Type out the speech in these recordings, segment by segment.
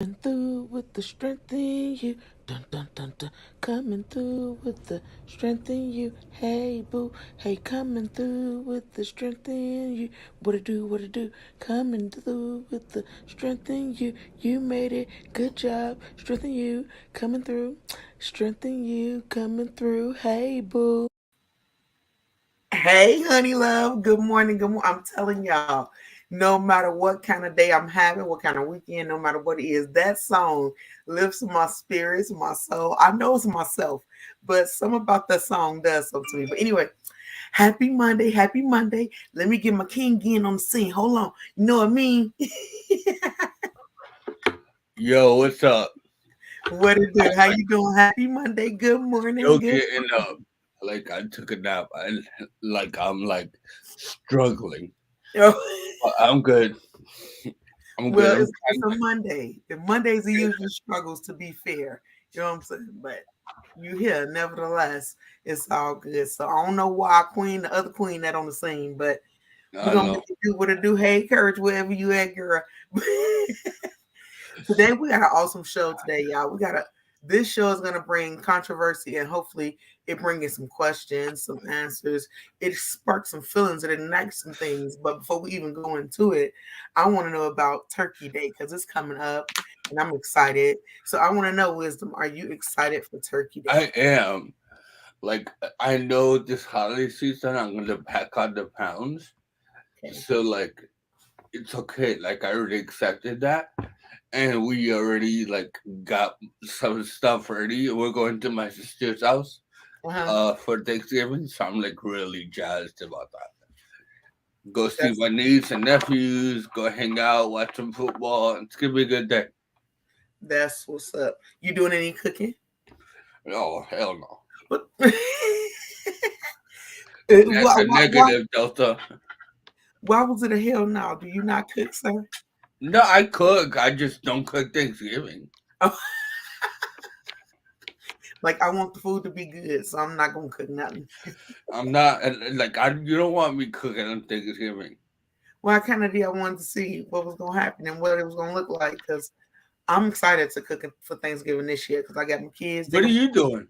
Coming through with the strength in you. Dun dun dun dun. Coming through with the strength in you. Hey boo. Hey, coming through with the strength in you. What it do, what it do. Coming through with the strength in you. You made it. Good job. Strength in you. Coming through. Strength in you. Coming through. Hey boo. Hey, honey love. Good morning. Good morning. I'm telling y'all, no matter what kind of day I'm having, what kind of weekend, no matter what it is, that song lifts my spirits, my soul. I know it's myself, but something about that song does something to me. But anyway, happy Monday. Happy Monday. Let me get my king in on the scene. Hold on. You know what I mean? Yo, what's up? What it do? How you doing? Happy Monday. Good morning. Yo, Good. getting up. Like I took a nap. I'm like struggling. But I'm good. I'm good. Well, I'm it's trying. a Monday. And Mondays are usually struggles, to be fair. You know what I'm saying? But you here, nevertheless, it's all good. So I don't know why Queen, the other Queen, that on the scene, but we're I gonna know. make it do what it do. Hey, courage, wherever you at, girl. Today we got an awesome show today, y'all. This show is gonna bring controversy and hopefully it brings some questions, some answers. It sparks some feelings and ignites some things. But before we even go into it, I want to know about Turkey Day because it's coming up and I'm excited. So I want to know, Wisdom, are you excited for Turkey Day? I am. Like I know this holiday season I'm gonna pack on the pounds. Okay, So like it's okay. Like I already accepted that. And we already like got some stuff ready. We're going to my sister's house uh-huh. for Thanksgiving. So I'm like really jazzed about that. Go see That's my niece and nephews, go hang out, watch some football. It's gonna be a good day. that's what's up. You doing any cooking? Oh hell no. What? That's a negative, Delta. Why was it a hell no? Do you not cook, sir? No, I cook. I just don't cook Thanksgiving. Like I want the food to be good, so I'm not gonna cook nothing. I'm not like I. You don't want me cooking on Thanksgiving. Well, I kind of did. I wanted to see what was gonna happen and what it was gonna look like because I'm excited to cook it for Thanksgiving this year because I got my kids. They What are gonna you doing?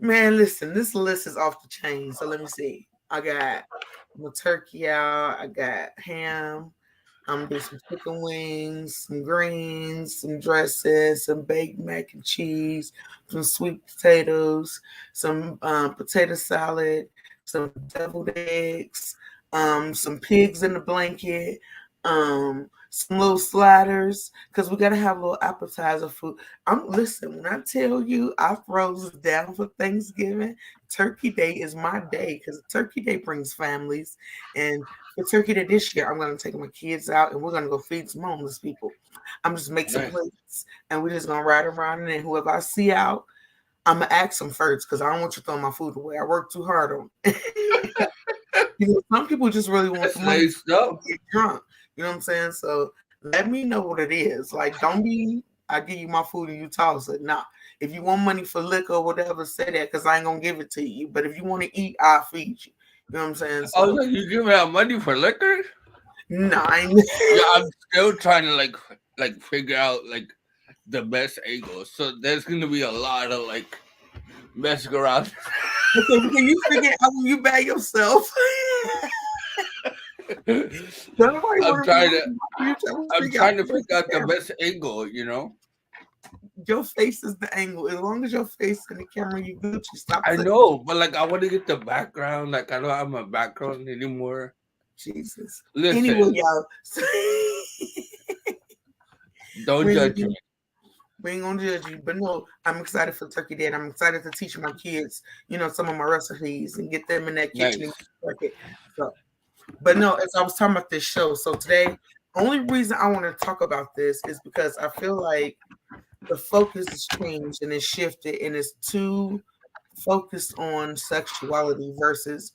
man, listen. This list is off the chain. So let me see. I got my turkey out. I got ham. I'm gonna do some chicken wings, some greens, some dressing, some baked mac and cheese, some sweet potatoes, some potato salad, some deviled eggs, some pigs in the blanket, some little sliders, because we gotta have a little appetizer food. I'm listen, when I tell you I throws down for Thanksgiving, Turkey Day is my day because Turkey Day brings families and for Turkey Day this year, I'm gonna take my kids out and we're gonna go feed some homeless people. I'm just make some Nice. plates and we're just gonna ride around and whoever I see out, I'm gonna ask them first because I don't want you throwing my food away. I work too hard on it. Some people just really want That's some money nice stuff. to get drunk. You know what I'm saying? So let me know what it is. Like, don't be I give you my food and you toss it. Nah. If you want money for liquor or whatever, say that because I ain't gonna give it to you. But if you want to eat, I'll feed you. You know what I'm saying? Oh, So like you giving out money for liquor? nine. Yeah, I'm still trying to like figure out like the best angles. So there's gonna be a lot of like messing around. Okay, well, can you figure out when you by yourself? Don't nobody I'm want to be trying to you trying to I'm figure out trying to the figure out the camera. best angle. Your face is the angle. As long as your face in the camera, you Gucci. Stop I saying know, but like I want to get the background. Like I don't have my background anymore. Jesus. Listen, Anyway, y'all. don't we, judge me. ain't, we ain't gonna judge you, but no, I'm excited for Turkey Day, and I'm excited to teach my kids, some of my recipes and get them in that kitchen and Nice. work it. So, but no, as I was talking about this show, so today, only reason I want to talk about this is because I feel like the focus has changed and it's shifted and it's too focused on sexuality versus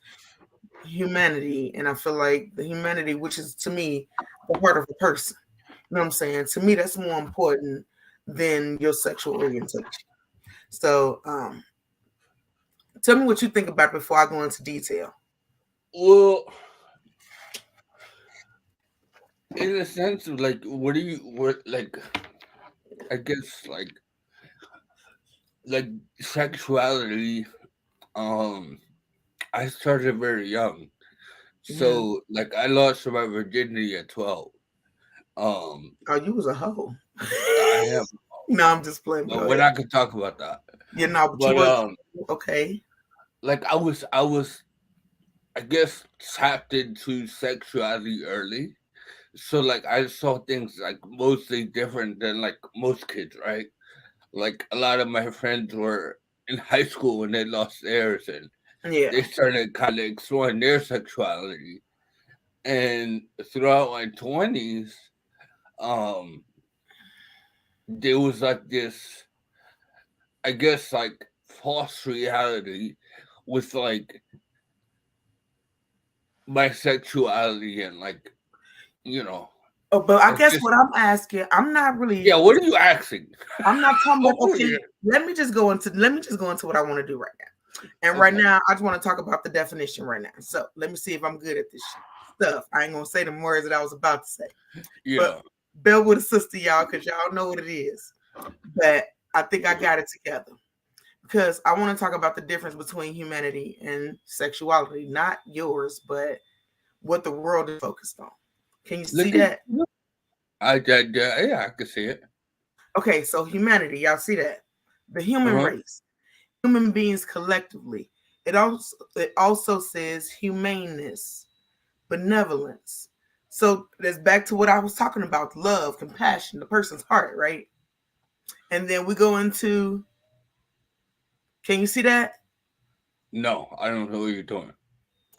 humanity. And I feel like the humanity, which is to me the heart of a person, you know what I'm saying? To me, that's more important than your sexual orientation. So tell me what you think about it before I go into detail. Well, in a sense of like, what do you what like? I guess like sexuality. Um, I started very young, Yeah. so like I lost my virginity at 12. Um, Oh, you was a hoe. I am. No, I'm just playing. Go We're ahead. not gonna talk about that. You know, but you But was okay. like I was, I guess tapped into sexuality early. So like I saw things like mostly different than like most kids, right? Like a lot of my friends were in high school when they lost theirs, and Yeah. they started kind of exploring their sexuality. And throughout my 20s, um, there was like this, I guess, like false reality with like my sexuality and like, you know, Oh, but I it's guess just, what I'm asking, I'm not yeah, really. what are you asking? I'm not talking about. Oh, Okay, yeah. let me just go into what I want to do right now. And right Okay. now, I just want to talk about the definition right now. So let me see if I'm good at this stuff. I ain't gonna say the words that I was about to say, but Yeah. bear with a sister, y'all, because y'all know what it is. But I think I got it together because I want to talk about the difference between humanity and sexuality, not yours, but what the world is focused on. Can you see Look at, that? yeah, I can see it. Okay, so humanity, y'all see that? The human Uh-huh. race, human beings collectively. It also says humaneness, benevolence. So that's back to what I was talking about: love, compassion, the person's heart, right? And then we go into. Can you see that? No, I don't know what you're doing.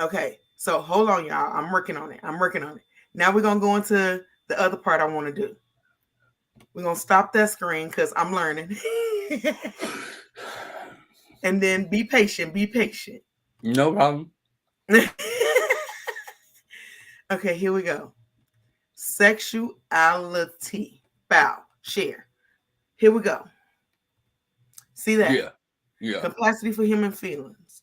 Okay, so hold on, y'all. I'm working on it. I'm working on it. Now we're gonna go into the other part I want to do. We're gonna stop that screen because I'm learning. And then be patient. Be patient. No problem. Okay, here we go. Sexuality. Bow. Share. Here we go. See that? Yeah. Yeah. Capacity for human feelings.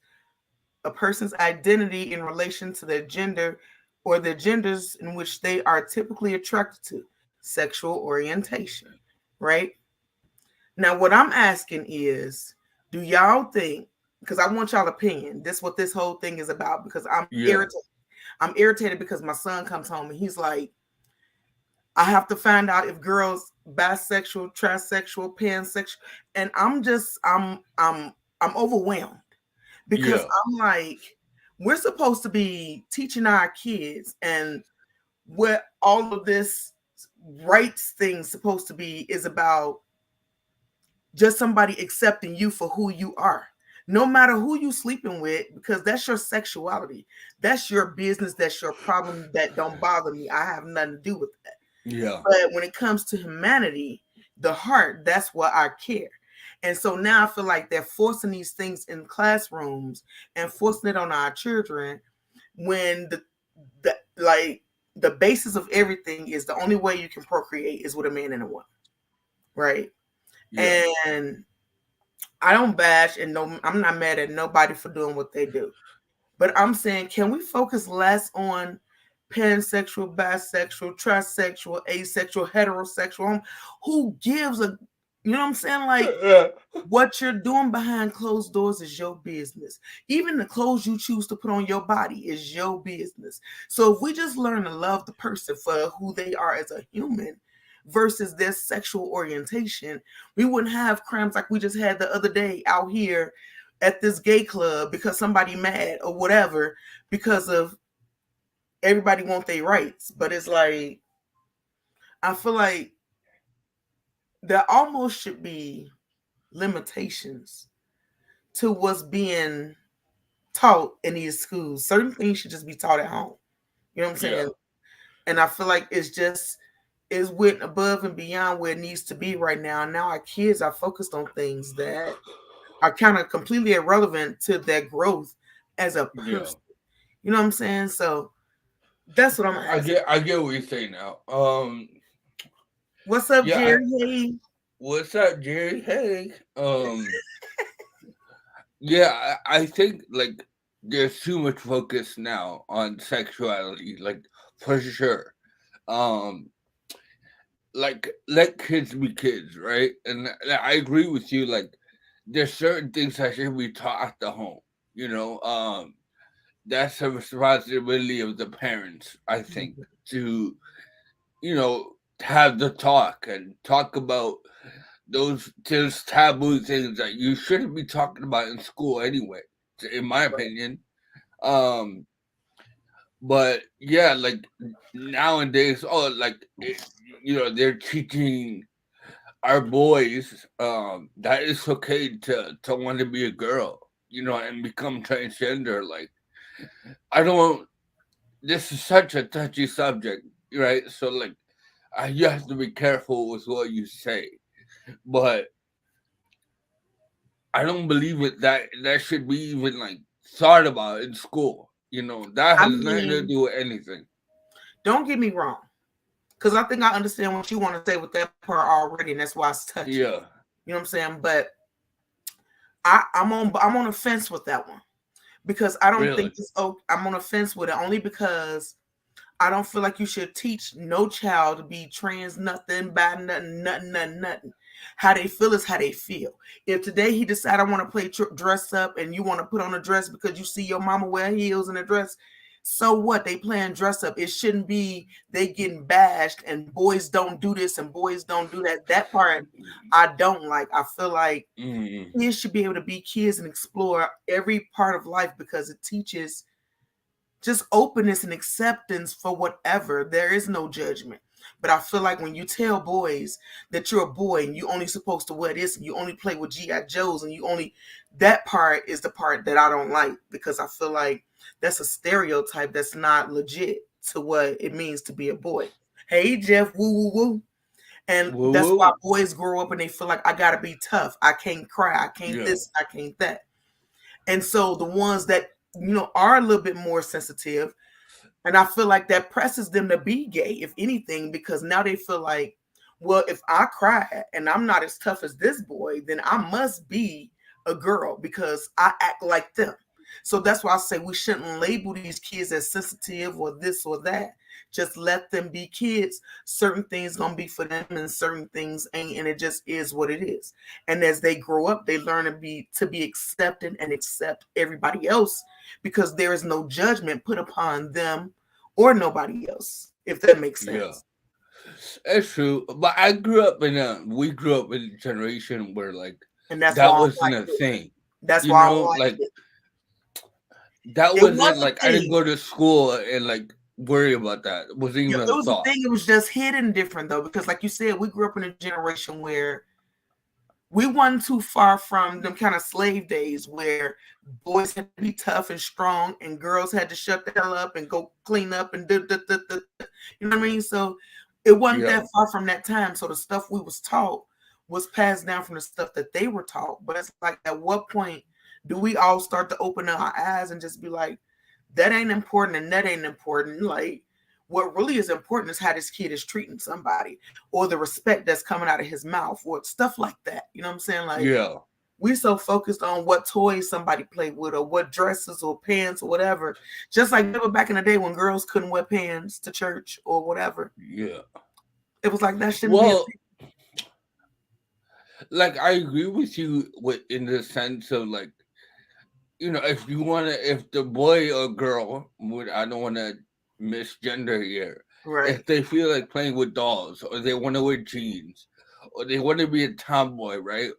A person's identity in relation to their gender or the genders in which they are typically attracted to. Sexual orientation. Right? Now, what I'm asking is, do y'all think, because I want y'all opinion, this is what this whole thing is about, because I'm Yeah. irritated. I'm irritated because my son comes home and he's like, I have to find out if girls bisexual, trisexual, pansexual, and I'm overwhelmed because Yeah. I'm like, we're supposed to be teaching our kids, and what all of this rights thing supposed to be is about just somebody accepting you for who you are. No matter who you sleeping with, because that's your sexuality. That's your business. That's your problem. That don't bother me. I have nothing to do with that. Yeah. But when it comes to humanity, the heart, that's what I care. And so now I feel like they're forcing these things in classrooms and forcing it on our children when the like the basis of everything is the only way you can procreate is with a man and a woman, right? Yeah. And I don't bash and no, I'm not mad at nobody for doing what they do. But I'm saying, can we focus less on pansexual, bisexual, trisexual, asexual, heterosexual? Who gives a, you know what I'm saying? Like, what you're doing behind closed doors is your business. Even the clothes you choose to put on your body is your business. So if we just learn to love the person for who they are as a human versus their sexual orientation, we wouldn't have crimes like we just had the other day out here at this gay club because somebody mad or whatever because of everybody want their rights. But it's like I feel like there almost should be limitations to what's being taught in these schools. Certain things should just be taught at home. You know what I'm Yeah. saying? And I feel like it's went above and beyond where it needs to be right now. Now our kids are focused on things that are kind of completely irrelevant to their growth as a Yeah. person. You know what I'm saying? So that's what I'm asking. I get what you're saying now. What's up, Yeah, Jerry? Hey. what's up, Jerry? Hey. Yeah, I think like there's too much focus now on sexuality, like for sure. Um like let kids be kids, right? And I agree with you. Like there's certain things that should be taught at the home. You know, that's a responsibility of the parents, I think, Mhm. to have the talk and talk about those taboo things that you shouldn't be talking about in school anyway, in my opinion. Um, but yeah, like nowadays, they're teaching our boys that it's okay to want to be a girl, and become transgender. Like I don't. This is such a touchy subject, right? So like, you have to be careful with what you say, but I don't believe it that should be even like thought about in school. That I has nothing to mean, do with anything. don't get me wrong, because I think I understand what you want to say with that part already, and that's why it's touchy. Yeah, You know what I'm saying? But I'm on a fence with that one because I don't think really. it's. Oh, I'm on a fence with it only because I don't feel like you should teach no child to be trans, nothing, bi, nothing, nothing, nothing, nothing. How they feel is how they feel. If today he decide I want to play dress up and you want to put on a dress because you see your mama wear heels and a dress, so what? They playing dress up. It shouldn't be they getting bashed and boys don't do this and boys don't do that. That part I don't like. I feel like Mm, kids should be able to be kids and explore every part of life because it teaches just openness and acceptance for whatever. There is no judgment. But I feel like when you tell boys that you're a boy and you only supposed to wear this and you only play with G.I. Joes and you only that part is the part that I don't like because I feel like that's a stereotype that's not legit to what it means to be a boy. Hey Jeff, woo woo woo. And woo that's why woo. boys grow up and they feel like I gotta be tough. I can't cry. I can't Yeah, this. I can't that. And so the ones that are a little bit more sensitive, and I feel like that presses them to be gay, if anything, because now they feel like, well, if I cry and I'm not as tough as this boy, then I must be a girl because I act like them. So that's why I say we shouldn't label these kids as sensitive or this or that. Just let them be kids. Certain things gonna be for them and certain things ain't, and it just is what it is. And as they grow up, they learn to be accepted and accept everybody else because there is no judgment put upon them or nobody else, if that makes yeah. sense. It's true. But we grew up in a generation where like And that's why I that don't wasn't like a it. thing. That's why I don't like Like it. that It was wasn't like a I didn't thing. go to school and like worry about that. It wasn't Yeah, even it a was a thought. thing. It was just hidden different though, because like you said, we grew up in a generation where we weren't too far from them kind of slave days where boys had to be tough and strong and girls had to shut the hell up and go clean up and you know what I mean? So it wasn't Yeah, that far from that time. So the stuff we was taught was passed down from the stuff that they were taught. But it's like at what point do we all start to open up our eyes and just be like, that ain't important and that ain't important? Like what really is important is how this kid is treating somebody or the respect that's coming out of his mouth or stuff like that. You know what I'm saying? Like yeah, we so focused on what toys somebody played with or what dresses or pants or whatever. Just like remember back in the day when girls couldn't wear pants to church or whatever. yeah. It was like that shouldn't be a Well, thing. like I agree with you with in the sense of like if you want to, if the boy or girl would, I don't want to misgender here, Right. if they feel like playing with dolls or they want to wear jeans or they want to be a tomboy, right?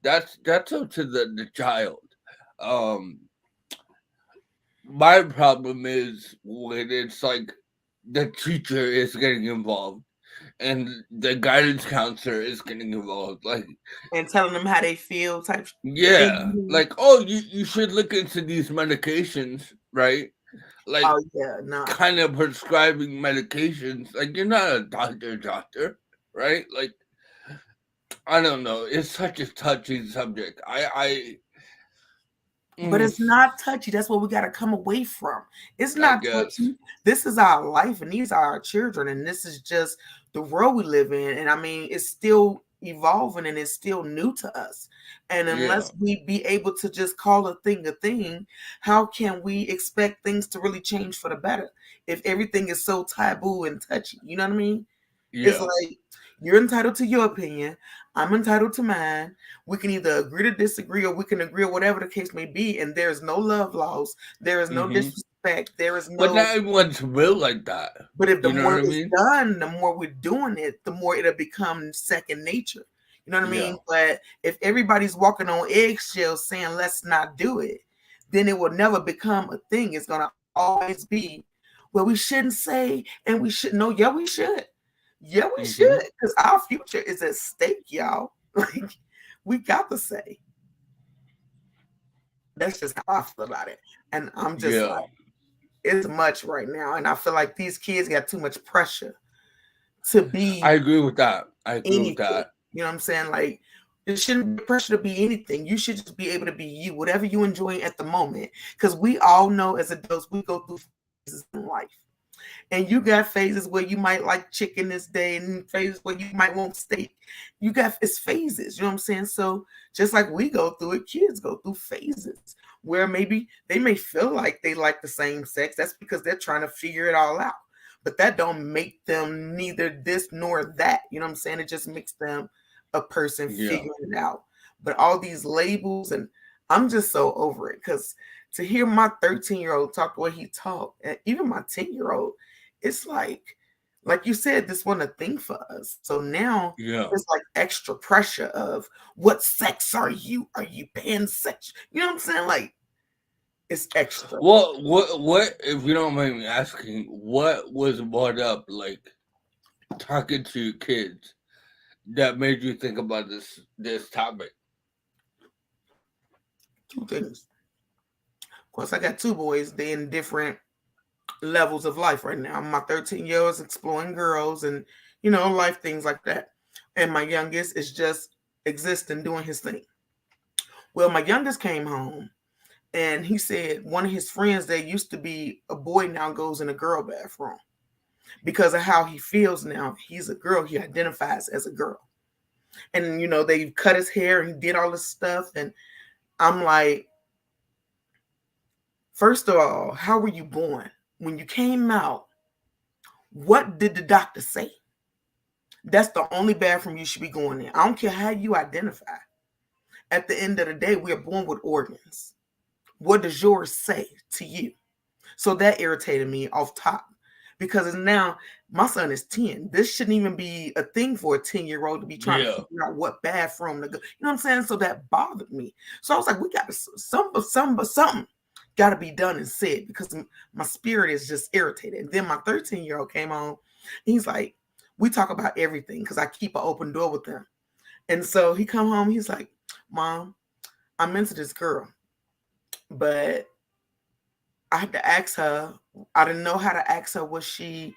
That's up to the child. Um, my problem is when it's like the teacher is getting involved and the guidance counselor is getting involved. Like, And telling them how they feel type yeah, thing. like, oh, you should look into these medications, right? Like, Oh yeah, nah. kind of prescribing medications. Like, you're not a doctor, right? Like, I don't know. It's such a touchy subject. But Mm, it's not touchy. That's what we got to come away from. It's I not guess. touchy. This is our life, and these are our children, and this is just the world we live in. And I mean, it's still evolving and it's still new to us. And Yeah, unless we be able to just call a thing, how can we expect things to really change for the better if everything is so taboo and touchy? You know what I mean? It's yeah, like You're entitled to your opinion. I'm entitled to mine. We can either agree to disagree, or we can agree, or whatever the case may be. And there is no love lost. There is no Hmm. disrespect. There is But no. not everyone's built like that. But if the You know what more I it's mean? done, the more we're doing it, the more it'll become second nature. You know what I Yeah. mean? But if everybody's walking on eggshells saying let's not do it, then it will never become a thing. It's gonna always be, well, we shouldn't say and we should. No, yeah, we should. Yeah, we should, Hmm. because our future is at stake, y'all. Like, we got to say. That's just how I feel about it. And I'm just Yeah. like, it's much right now. And I feel like these kids got too much pressure to I be agree with that. I agree with anything. that. You know what I'm saying? Like, there shouldn't be pressure to be anything. You should just be able to be you, whatever you enjoy at the moment. Because we all know as adults, we go through phases in life. And you got phases where you might like chicken this day, and phases where you might want steak. You got, it's phases. You know what I'm saying? So just like we go through it, kids go through phases where maybe they may feel like they like the same sex. That's because they're trying to figure it all out. But that don't make them neither this nor that. You know what I'm saying? It just makes them a person Yeah. figuring it out. But all these labels, and I'm just so over it, because to hear my 13-year-old talk the way he talked, and even my 10-year-old, it's like you said, this wasn't a thing for us. So now Yeah. it's like extra pressure of, what sex are you? Are you pansexual? You know what I'm saying? Like, it's extra. What if you don't mind me asking, what was brought up like talking to your kids that made you think about this topic? Two things. Of course, I got two boys. They're in different levels of life right now. My 13-year-old is exploring girls and, life things like that. And my youngest is just existing, doing his thing. Well, my youngest came home and he said one of his friends that used to be a boy now goes in a girl bathroom because of how he feels now. He's a girl. He identifies as a girl. And, they cut his hair and he did all this stuff. And I'm like, first of all, how were you born? When you came out, what did the doctor say? That's the only bathroom you should be going in. I don't care how you identify. At the end of the day, we are born with organs. What does yours say to you? So that irritated me off top, because now my son is 10. This shouldn't even be a thing for a 10-year-old to be trying to Yeah. figure out what bathroom to go. You know what I'm saying? So that bothered me. So I was like, we got to, something got to be done and said, because my spirit is just irritated. And then my 13-year-old came on. He's like, we talk about everything because I keep an open door with them. And so he come home. He's like, Mom, I'm into this girl, but I had to ask her. I didn't know how to ask her, was she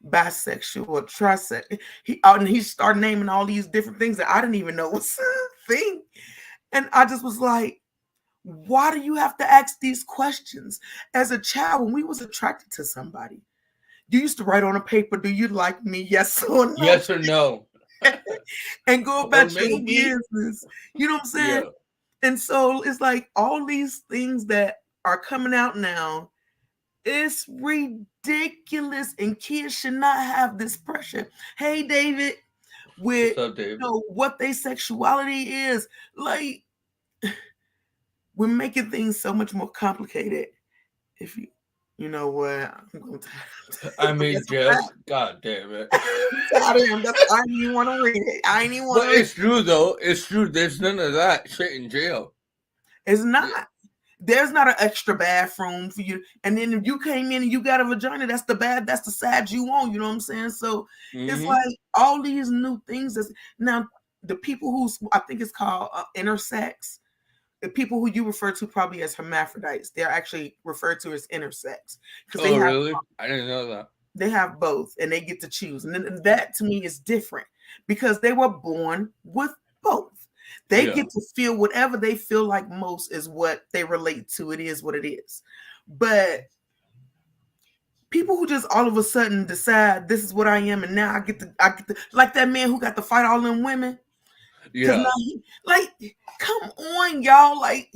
bisexual or trisexual. He started naming all these different things that I didn't even know was a thing. And I just was like, why do you have to ask these questions? As a child, when we was attracted to somebody, you used to write on a paper, do you like me? Yes or no? Yes or no? And go Or about your maybe. business. You know what I'm saying? Yeah. And so it's like all these things that are coming out now, it's ridiculous, and kids should not have this pressure. Hey, David, with What's up, Dave? what their sexuality is, like, we're making things so much more complicated. If you know what, I'm going to I forget mean, some facts. just God damn it. I'm tired of him. That's why I didn't even want to read it. I didn't even want But to read it's true though. It's true. There's none of that shit in jail. it. It's Yeah. not. There's not an extra bathroom for you. And then if you came in and you got a vagina, that's the side you want. You know what I'm saying? So it's Mm-hmm. like all these new things. Now the people I think it's called intersex, the people who you refer to probably as hermaphrodites, they're actually referred to as intersex, because Oh, really? I didn't know that. they have both and they get to choose. And then that to me is different, because they were born with both. They Yeah. get to feel whatever they feel like most is what they relate to. It is what it is. But people who just all of a sudden decide this is what I am, and now I get to like that man who got to fight all them women. Cause now Yeah. like, come on, y'all. Like,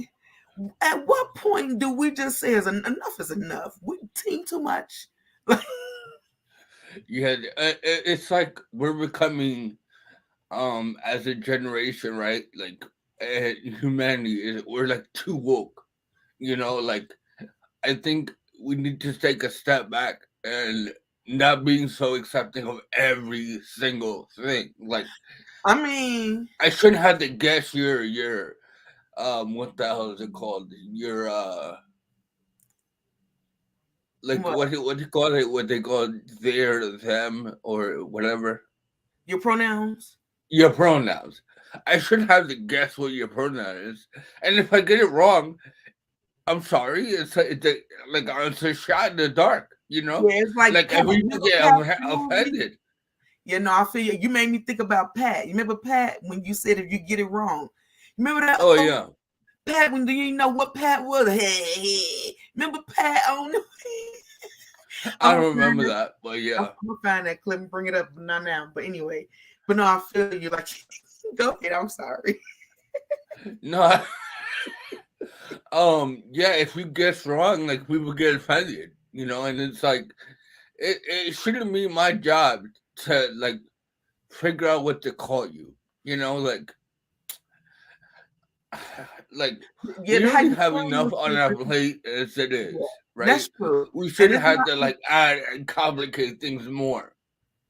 at what point do we just say enough is enough? We team too much. Like, Yeah. It's like we're becoming as a generation, right? Like humanity is we're like too woke, you know. Like I think we need to take a step back and not being so accepting of every single thing. Like I mean, I shouldn't have to guess your what the hell is it called? Your like what what do you call it? What they call their them or whatever. your pronouns? Your pronouns. I shouldn't have to guess what your pronoun is, and if I get it wrong, I'm sorry. It's a shot in the dark. You know, Yeah, it's like like Pat. if you Remember get Pat the movie? offended. You know, I feel you. You made me think about Pat. You remember Pat when you said if you get it wrong? You remember that Oh old yeah, Pat when you didn't know what Pat was? Hey, remember Pat on the I I'm gonna don't find remember that. that, but I'm yeah, gonna find that clip and bring it up, but not now. But anyway, but no, I feel you. Like, go ahead. I'm sorry. no, yeah. If you guess wrong, like people get offended, you know, and it's like it shouldn't be my job to like figure out what to call you, you know, like we Yeah, how already you have feel you enough was on our different. plate as it Yeah, is, right? that's true. We And shouldn't it's have not. to like add and complicate things more.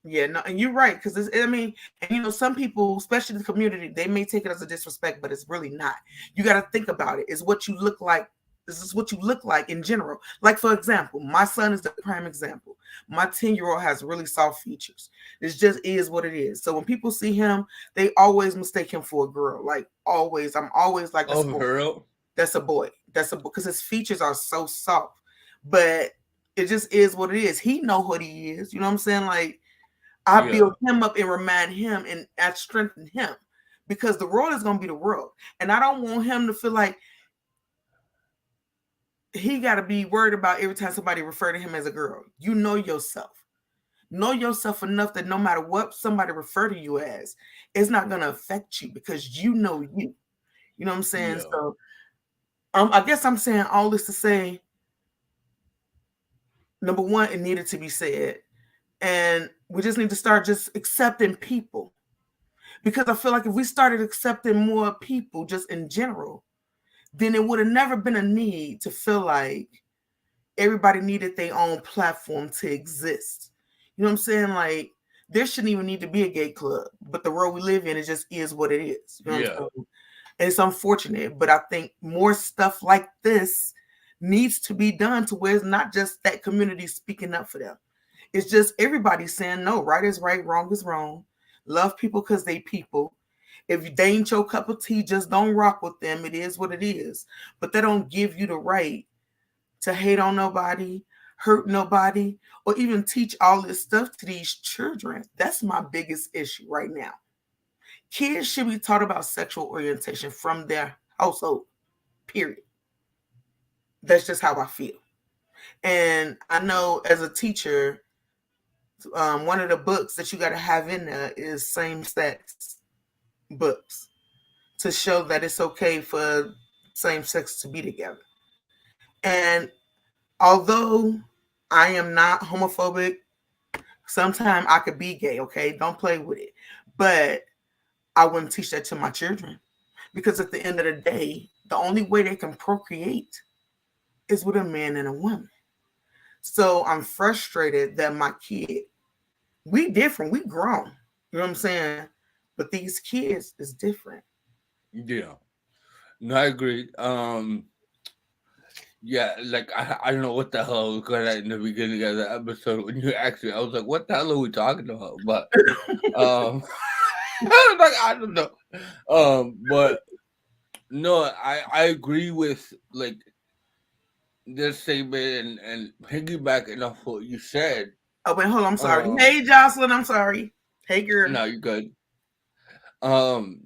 Yeah, no, and you're right because I mean, and some people, especially the community, they may take it as a disrespect, but it's really not. You got to think about it. Is what you look like. This is what you look like in general. Like for example, my son is the prime example. My 10-year-old has really soft features. It just is what it is. So when people see him, they always mistake him for a girl. Like always, I'm always like, Oh, for real? that's a boy. That's a because his features are so soft. But it just is what it is. He know what he is. You know what I'm saying? Like I Yeah, build him up and remind him and I strengthen him because the world is going to be the world. And I don't want him to feel like he got to be worried about every time somebody refer to him as a girl. You know yourself. Know yourself enough that no matter what somebody refer to you as, it's not going to affect you because you know you. You know what I'm saying? yeah, So I guess I'm saying all this to say, number one, it needed to be said. And we just need to start just accepting people because I feel like if we started accepting more people just in general, then it would have never been a need to feel like everybody needed their own platform to exist. You know what I'm saying? Like there shouldn't even need to be a gay club, but the world we live in, it just is what it is. You know what yeah, I'm saying? And it's unfortunate, but I think more stuff like this needs to be done to where it's not just that community speaking up for them. It's just everybody saying no, right is right, wrong is wrong. Love people because they people. If they ain't your cup of tea, just don't rock with them. It is what it is. But they don't give you the right to hate on nobody, hurt nobody, or even teach all this stuff to these children. That's my biggest issue right now. Kids should be taught about sexual orientation from their household, period. That's just how I feel. And I know as a teacher, one of the books that you got to have in there is same sex books to show that it's okay for same sex to be together. And although I am not homophobic, sometimes I could be gay, okay? Don't play with it. But I wouldn't teach that to my children because at the end of the day, the only way they can procreate is with a man and a woman. So I'm frustrated that my kid, we different, we grown. You know what I'm saying? But these kids is different. yeah. No, I agree. Yeah, like I don't know what the hell I was going at in the beginning of the episode when you asked me. I was like, "What the hell are we talking about?" But I was like I don't know. But no, I agree with like this statement and piggybacking off what you said. Oh wait, hold on, I'm sorry. Um, Hey Jocelyn, I'm sorry. Hey girl. no, you're good. Um,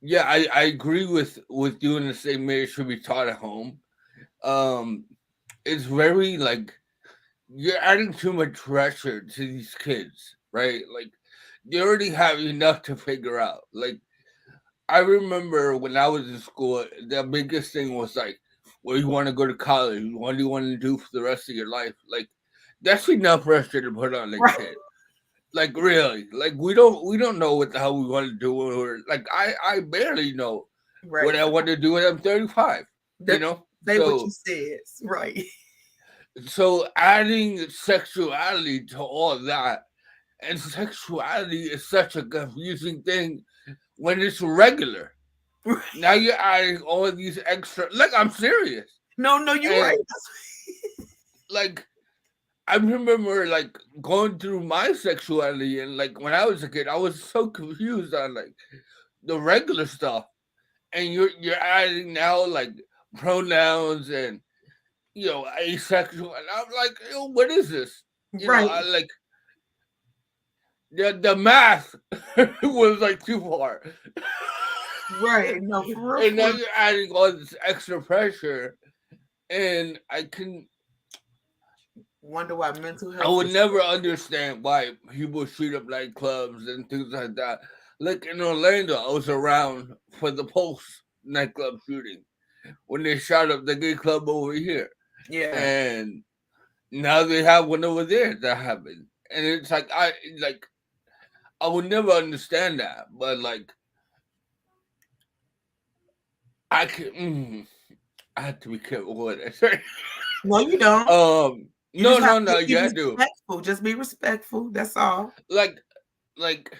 yeah, I agree with you in the statement. It should be taught at home. Um, it's very like you're adding too much pressure to these kids, right? Like they already have enough to figure out. Like I remember when I was in school, the biggest thing was like, where you want to go to college, what do you want to do for the rest of your life? Like that's enough pressure to put on a Right. kid. Like really, like we don't know what the hell we want to do. Or like I barely know what Right. I want to do when I'm 35. You That know, say what you so said. Right. adding sexuality to all that, and sexuality is such a confusing thing when it's regular. Now you're adding all these extra. Like I'm serious, No, no, you're right. and like I remember like going through my sexuality, and like when I was a kid, I was so confused on like the regular stuff, and you're adding now like pronouns and asexual, and I'm like, yo, what is this? Right. I like the math was like too far, Right. No, for real, and now for real. you're adding all this extra pressure, and Wonder why mental I health would is never understand why people shoot up nightclubs and things like that. Like in Orlando, I was around for the Pulse nightclub shooting when they shot up the gay club over here, yeah. and now they have one over there that happened, and it's like I would never understand that, but like I can. I have to be careful what I say. No, you don't. You No, just have no, to no. be Yeah, I do. respectful. Just be respectful. That's all. Like, like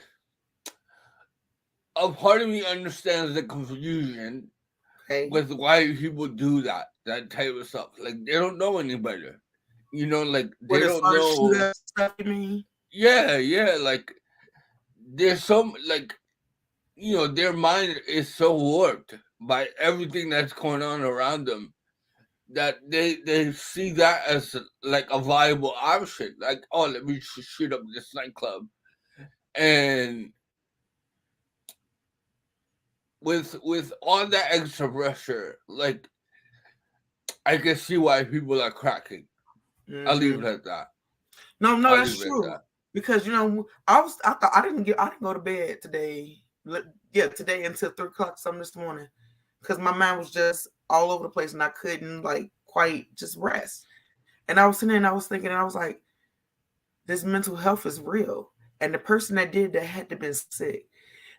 a part of me understands the confusion Okay. with why people do that type of stuff. Like they don't know any better. Like they What, as don't far as shoot know. up stuff, you mean? Yeah, yeah. Like there's some like their mind is so warped by everything that's going on around them that they see that as like a viable option. Like, oh, let me shoot up this nightclub, and with all that extra pressure, like I can see why people are cracking. I'll leave Hmm. it at that. No, no, I'll that's leave it at true. that. Because I thought I didn't go to bed today. Yeah, today until 3 o'clock something this morning, because my mind was just all over the place and I couldn't like quite just rest. And I was sitting there and I was thinking, and I was like, this mental health is real, and the person that did that had to been sick.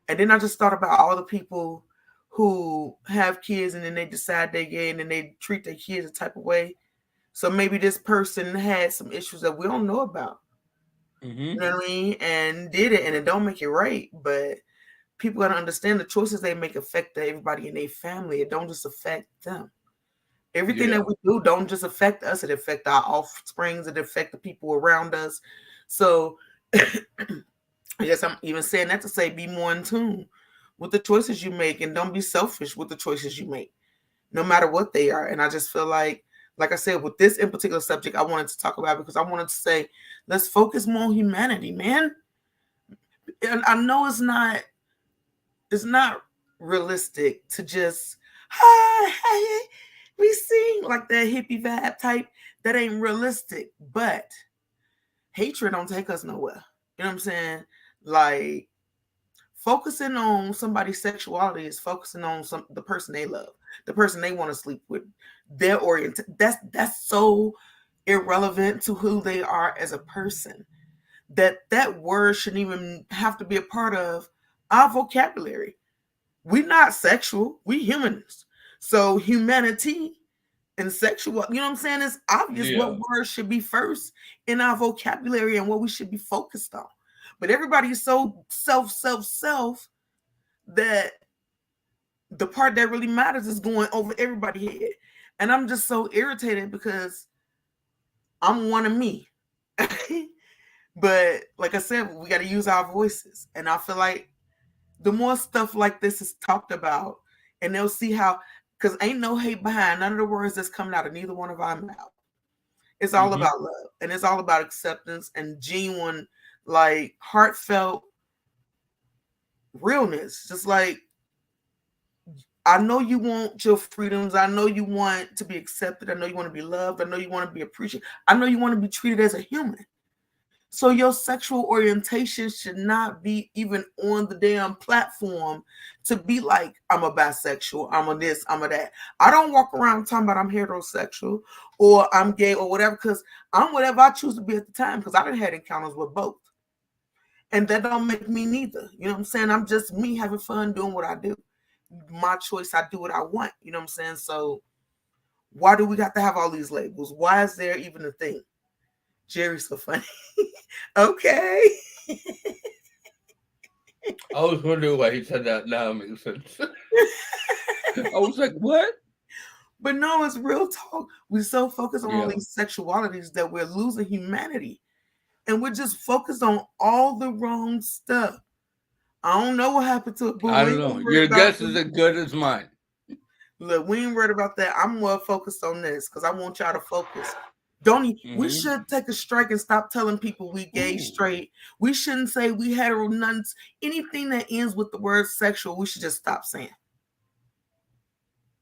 And then I just thought about all the people who have kids and then they decide they're gay and then they treat their kids a type of way. So maybe this person had some issues that we don't know about. You Hmm. know what I mean? And did it, and it don't make it right. But people gotta understand the choices they make affect everybody in their family. It don't just affect them. Everything Yeah. that we do don't just affect us. It affect our offsprings. It affect the people around us. So I guess I'm even saying that to say be more in tune with the choices you make and don't be selfish with the choices you make, no matter what they are. And I just feel like I said, with this in particular subject, I wanted to talk about because I wanted to say, let's focus more on humanity, man. And I know it's not realistic to just hi, hey, we sing like that hippie vibe type. That ain't realistic. But hatred don't take us nowhere. You know what I'm saying? Like focusing on somebody's sexuality is focusing on the person they love, the person they want to sleep with, their orient. That's so irrelevant to who they are as a person that word shouldn't even have to be a part of our vocabulary. We're not sexual, we humans. So humanity and sexual, you know what I'm saying? It's obvious what Yeah. words should be first in our vocabulary and what we should be focused on. But everybody is so self that the part that really matters is going over everybody's head. And I'm just so irritated because I'm one of me. But like I said, we got to use our voices. And I feel like the more stuff like this is talked about, and they'll see how, because ain't no hate behind none of the words that's coming out of neither one of our mouth. It's all Hmm. about love and it's all about acceptance and genuine, like heartfelt realness. Just like, I know you want your freedoms. I know you want to be accepted. I know you want to be loved. I know you want to be appreciated. I know you want to be treated as a human. So your sexual orientation should not be even on the damn platform to be like, I'm a bisexual, I'm a this, I'm a that. I don't walk around talking about I'm heterosexual or I'm gay or whatever, because I'm whatever I choose to be at the time, because I done had encounters with both. And that don't make me neither. You know what I'm saying? I'm just me having fun doing what I do. My choice, I do what I want. You know what I'm saying? So why do we got to have all these labels? Why is there even a thing? Jerry's so funny. Okay. I was wondering why he said that. Now it makes sense. I was like, what? But no, it's real talk. We're so focused on all Yeah. these sexualities that we're losing humanity. And we're just focused on all the wrong stuff. I don't know what happened to it, but I we don't ain't know. gonna worry Your about guess is it. as good as mine. Look, we ain't worried about that. I'm more focused on this because I want y'all to focus. Don't we Mm-hmm. should take a strike and stop telling people we gay, Ooh. straight. We shouldn't say we hetero, nuns. Anything that ends with the word sexual, we should just stop saying.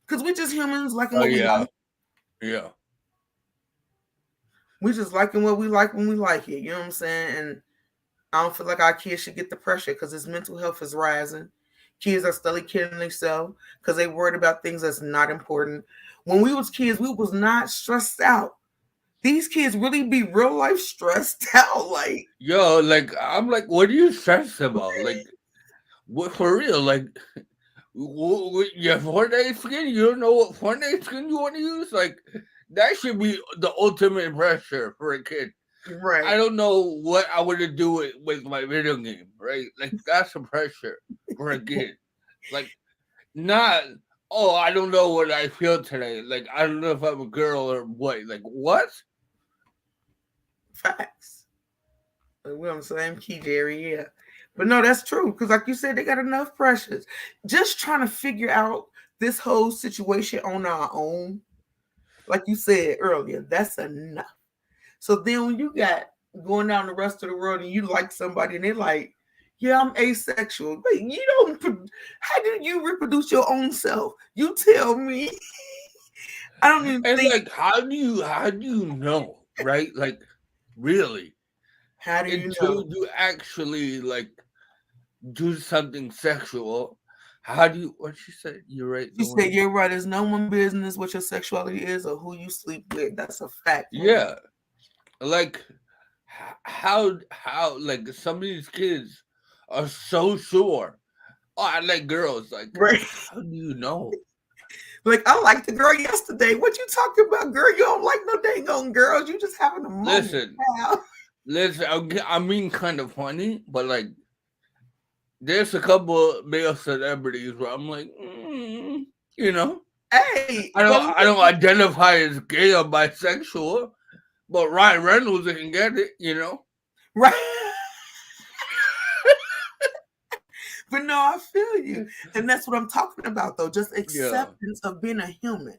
Because we're just humans liking Oh what we yeah. like. Yeah. We just liking what we like when we like it. You know what I'm saying? And I don't feel like our kids should get the pressure because his mental health is rising. Kids are steadily killing themselves because they worried about things that's not important. When we was kids, we was not stressed out. These kids really be real life stressed out. Like, Yo, like I'm like, what are you stressed about? Like, what for real? Like, your Fortnite skin? You don't know what Fortnite skin you want to use? Like, that should be the ultimate pressure for a kid. I right, don't know what I would do with my video game, right? Like, that's a pressure for a kid. Like, not, oh, I don't know what I feel today. Like, I don't know if I'm a girl or what. Like, what? facts. Like, we're on the same key, Jerry. Yeah, but no, that's true because, like you said, they got enough pressures. Just trying to figure out this whole situation on our own, like you said earlier, that's enough. So then when you got going down the rest of the world and you like somebody and they're like, yeah, I'm asexual. Wait, you don't, how do you reproduce your own self? You tell me. I don't even And think, like, how do you know, right? Like, really, how do you until know? you actually like do something sexual. How do you? What she said? You're right. She No said, one. you're right. It's no one business what your sexuality is or who you sleep with. That's a fact, honey. Yeah, like how like some of these kids are so sure. Oh, I like girls. Like, Right. how do you know? Like, I liked the girl yesterday. What you talking about, girl? You don't like no dang on girls. You just having a moment, Listen, pal. listen. I mean, kind of funny, but like, there's a couple male celebrities where I'm like, you know, Hey, I but don't I don't look, identify as gay or bisexual, but Ryan Reynolds can get it, you know. right. But no, I feel you. And that's what I'm talking about, though. Just Yeah. acceptance of being a human.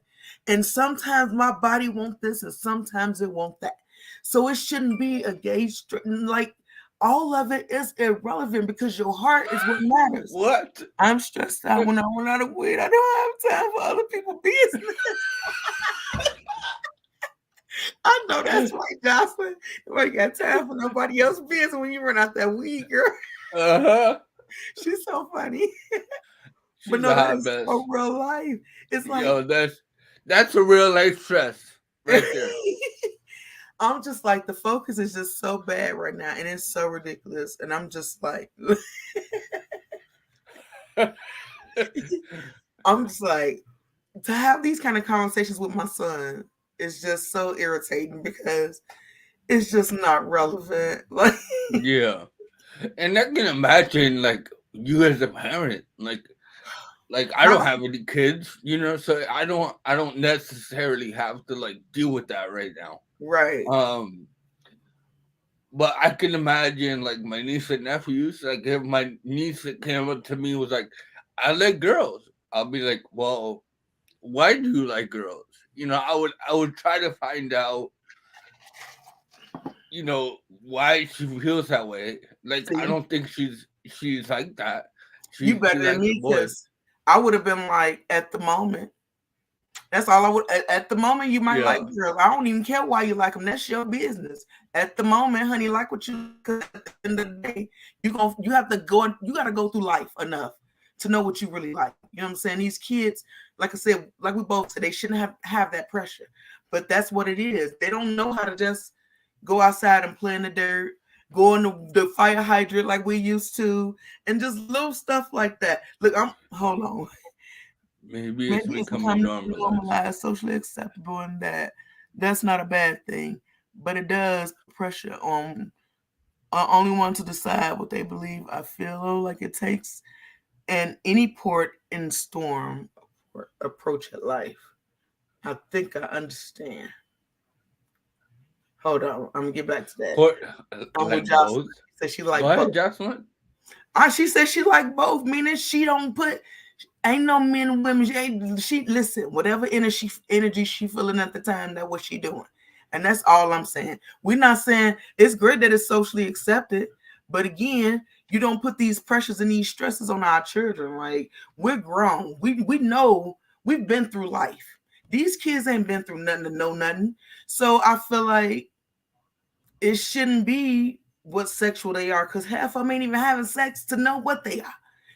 And sometimes my body wants this and sometimes it wants that. So it shouldn't be a gauge. Like, all of it is irrelevant because your heart is what matters. What? I'm stressed out when I run out of weed. I don't have time for other people's business. I know that's right, Jocelyn. Nobody got time for nobody else's business when you run out that weed, girl. Uh-huh. She's so funny. But She's no, a that hot is mess. so real life. It's like Yo, that's a real life stress right there. I'm just like the focus is just so bad right now, and it's so ridiculous. And I'm just like, I'm just like to have these kind of conversations with my son is just so irritating because it's just not relevant. Like, Yeah. And I can imagine like you as a parent, like I don't how have any kids, you know, so I don't necessarily have to like deal with that right now. right? Um but I can imagine like my niece and nephews, like if my niece that came up to me was like, I like girls. I'll be like, well, why do you like girls? You know, I would try to find out, you know, why she feels that way. Like I See, don't think she's like that. you She better than likes me boys. because I would have been like at the moment. That's all I would. At the moment, you might like Yeah. girls. I don't even care why you like them. That's your business. At the moment, honey, like what you. Because at the end of the day, you have to go. You got to go through life enough to know what you really like. You know what I'm saying? These kids, like I said, like we both said, they shouldn't have that pressure. But that's what it is. They don't know how to just go outside and play in the dirt. going to the fire hydrant like we used to, and just little stuff like that. Look, I'm hold on. Maybe it's Maybe it's becoming becoming normalized. normalized, socially acceptable, and that's not a bad thing. But it does put pressure on only one to decide what they believe. I feel like it takes and any port in storm or approach at life. I think I understand. Hold on, I'm gonna get back to that. Port I'm with like Jocelyn. both. She said she Go like both. ahead, Jocelyn. She said she like both, meaning she don't put ain't no men and women. She listen, whatever energy she feeling at the time, that's what she doing. And that's all I'm saying. We're not saying it's great that it's socially accepted, but again, you don't put these pressures and these stresses on our children. Like we're grown. We know we've been through life. These kids ain't been through nothing to know nothing. So I feel like it shouldn't be what sexual they are because half of them ain't even having sex to know what they are.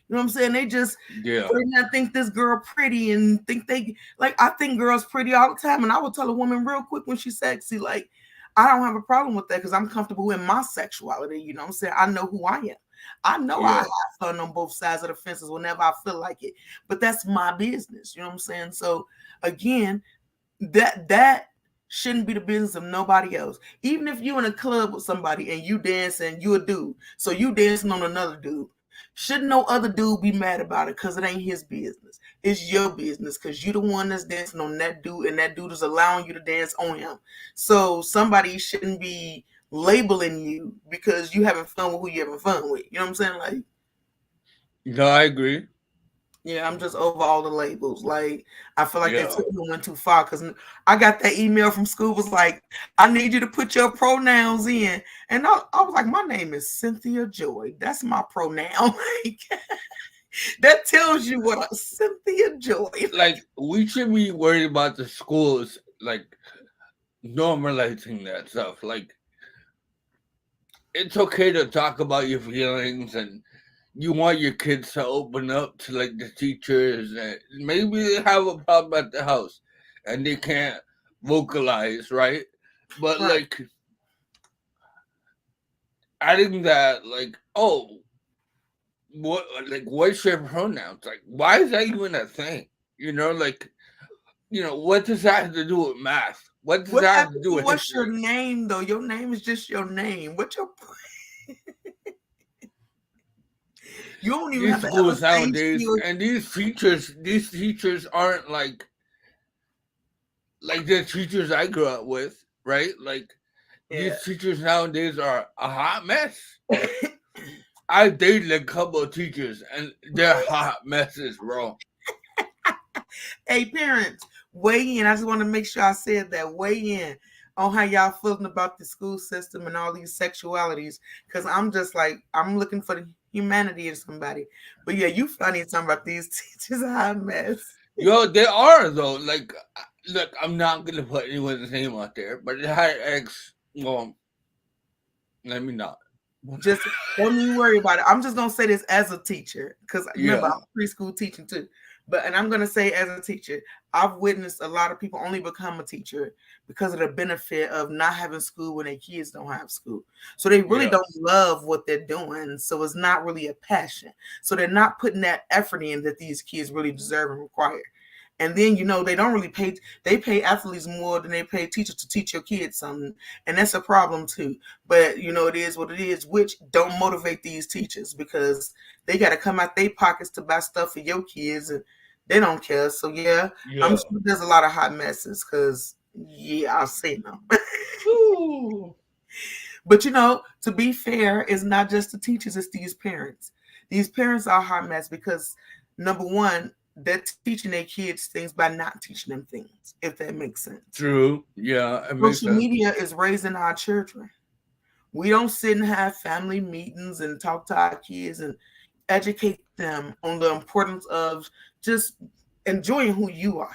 You know what I'm saying? They just Yeah, they not think this girl pretty and think they like I think girls pretty all the time. And I will tell a woman real quick when she's sexy, like I don't have a problem with that because I'm comfortable in my sexuality. You know what I'm saying? I know who I am. I know I have yeah. fun on both sides of the fences whenever I feel like it. But that's my business. You know what I'm saying? So again, that shouldn't be the business of nobody else. Even if you in a club with somebody and you dancing, you a dude, so you dancing on another dude. Should no other dude be mad about it because it ain't his business? It's your business because you the one that's dancing on that dude, and that dude is allowing you to dance on him. So somebody shouldn't be labeling you because you having fun with who you having fun with. You know what I'm saying? Like No, I agree. yeah, I'm just over all the labels. Like, I feel like they Yeah. took it went too far because I got that email from school was like, I need you to put your pronouns in. And I was like, my name is Cynthia Joy. That's my pronoun. Like, that tells you what Cynthia Joy. Like we should be worried about the schools like normalizing that stuff. Like it's okay to talk about your feelings and you want your kids to open up to like the teachers and maybe they have a problem at the house and they can't vocalize, right? But Right. like adding that like, oh, what like what's your pronouns? Like why is that even a thing? You know, like what does that have to do with math? What does What that have to happened do to with what's your history? name though? Your name is just your name. What's your you don't even These have to ever schools say nowadays she or and these teachers aren't like the teachers I grew up with, right? Like yeah. these teachers nowadays are a hot mess. I dated a couple of teachers and they're hot messes, bro. Hey, parents, weigh in. I just want to make sure I said that. Weigh in on how y'all feeling about the school system and all these sexualities. Because I'm just like, I'm looking for the humanity in somebody. But yeah, you funny talking about these teachers. Hot mess. Yo, they are though. Like, look, I'm not gonna put anyone's name out there, but it had ex. Well, let me not. Just don't even worry about it. I'm just gonna say this as a teacher because remember Yeah, I'm preschool teaching too. But and I'm gonna say as a teacher, I've witnessed a lot of people only become a teacher because of the benefit of not having school when their kids don't have school. So they really yeah, don't love what they're doing. So it's not really a passion. So they're not putting that effort in that these kids really deserve and require. And then they don't really pay. They pay athletes more than they pay teachers to teach your kids something, and that's a problem too. But it is what it is, which don't motivate these teachers because they got to come out their pockets to buy stuff for your kids, and they don't care. So yeah, I'm yeah. sure there's a lot of hot messes because yeah, I've seen them. Whew. But to be fair, it's not just the teachers; it's these parents. These parents are a hot mess because number one, they're teaching their kids things by not teaching them things. If that makes sense. True. Yeah, it makes Social sense. media is raising our children. We don't sit and have family meetings and talk to our kids and educate them on the importance of just enjoying who you are.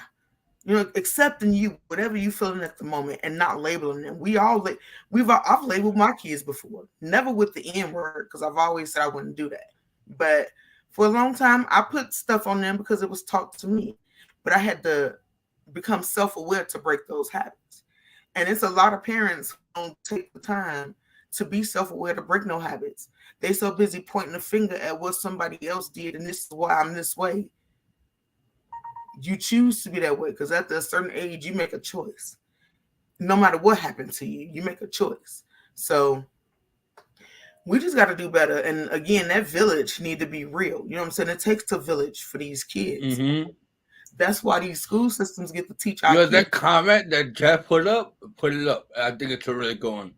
Accepting you, whatever you feeling at the moment, and not labeling them. I've labeled my kids before, never with the N word because I've always said I wouldn't do that. But for a long time, I put stuff on them because it was taught to me. But I had to become self aware to break those habits. And it's a lot of parents who don't take the time to be self-aware, to break no habits. They so busy pointing the finger at what somebody else did, and this is why I'm this way. You choose to be that way because at a certain age, you make a choice. No matter what happened to you, you make a choice. So we just got to do better. And again, that village need to be real. You know what I'm saying? It takes a village for these kids. Mm-hmm. That's why these school systems get to teach our Yo, kids. that comment that Jeff put it up. I think it's a really good one.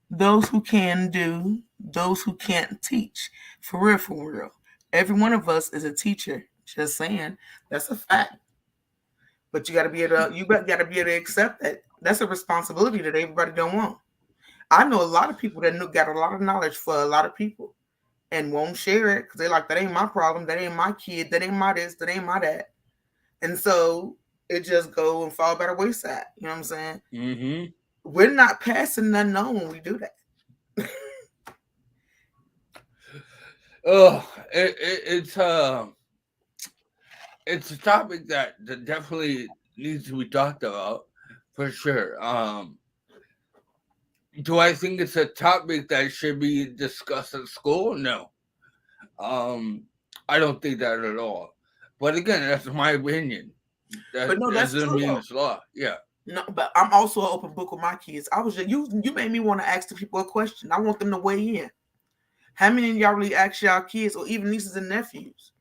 Those who can do, those who can't teach. For real, for real. Every one of us is a teacher. Just saying. That's a fact. But you got to be able to, got to be able to accept that. That's a responsibility that everybody don't want. I know a lot of people that got a lot of knowledge for a lot of people and won't share it because they're like, that ain't my problem. That ain't my kid. That ain't my this. That ain't my that. And so it just go and fall by the wayside. You know what I'm saying? Mm-hmm. We're not passing none on when we do that. Oh, it's a topic that definitely needs to be talked about for sure. Do I think it's a topic that should be discussed at school? No. Um, I don't think that at all. But again, that's my opinion. But That no, that's doesn't true mean though. it's law. Yeah. No, but I'm also an open book with my kids. I was just, you made me want to ask the people a question. I want them to weigh in. How many of y'all really ask y'all kids or even nieces and nephews?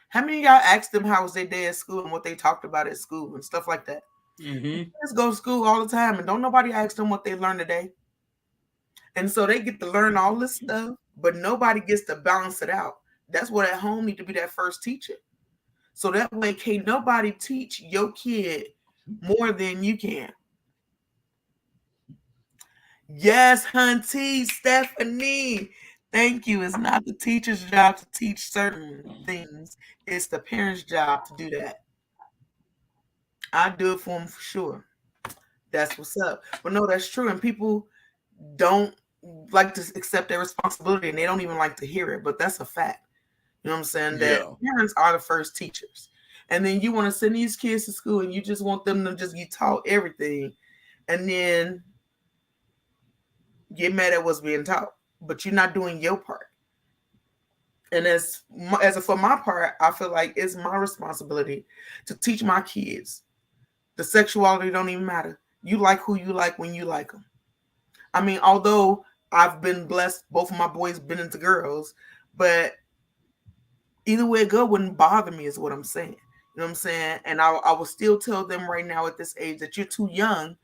How many of y'all asked them how was their day at school and what they talked about at school and stuff like that? Mm-hmm. Kids go to school all the time and don't nobody ask them what they learned today. And so they get to learn all this stuff, but nobody gets to balance it out. That's what at home need to be that first teacher. So that way can't nobody teach your kid more than you can. Yes, Hunty, Stephanie. Thank you. It's not the teacher's job to teach certain things. It's the parent's job to do that. I do it for them for sure. That's what's up. But no, that's true. And people don't like to accept their responsibility and they don't even like to hear it. But that's a fact. You know what I'm saying? That Yeah. parents are the first teachers. And then you want to send these kids to school and you just want them to just get taught everything. And then get mad at what's being taught. But you're not doing your part. And for my part, I feel like it's my responsibility to teach my kids the sexuality don't even matter. You like who you like when you like them. I mean, although I've been blessed, both of my boys been into girls, but either way it go wouldn't bother me is what I'm saying. You know what I'm saying? And I will still tell them right now at this age that you're too young